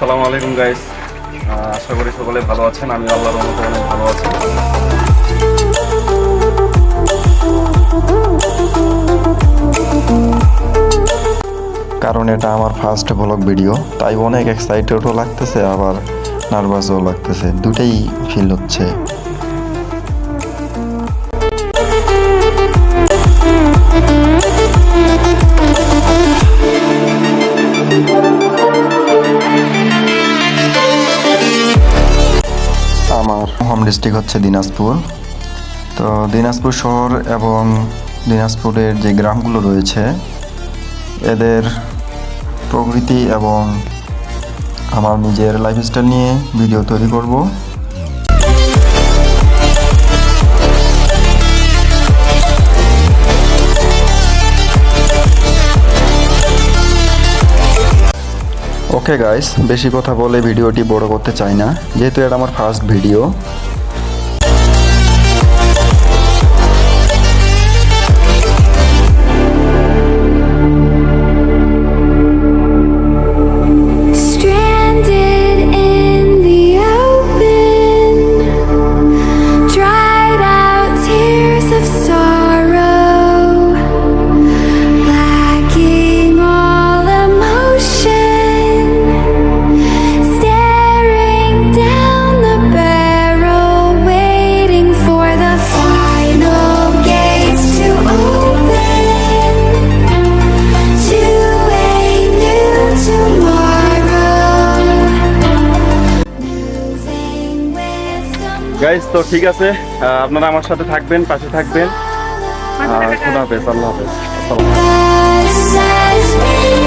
আসসালামু আলাইকুম গাইস। আশা করি সকলে ভালো আছেন। আমি আল্লাহর রহমতে অনেক ভালো আছি। কারণ এটা আমার ফার্স্ট ব্লগ ভিডিও, তাই অনেক এক্সাইটেডও লাগতেছে, আবার নার্ভাসও লাগতেছে, দুটাই ফিল হচ্ছে। আমার হোম ডিস্ট্রিক্ট হচ্ছে দিনাজপুর। তো দিনাজপুর শহর এবং দিনাজপুরের যে গ্রামগুলো রয়েছে এদের প্রকৃতি এবং আমার নিজের লাইফস্টাইল নিয়ে ভিডিও তৈরি করব। ওকে গাইস, বেশি কথা বলে ভিডিওটি বড় করতে চাই না, যেহেতু এটা আমার ফার্স্ট ভিডিও। গাইস তো ঠিক আছে, আপনারা আমার সাথে থাকবেন, পাশে থাকবেন। খোদা হাফেজ, আল্লাহ হাফেজ। আসসালামু আলাইকুম।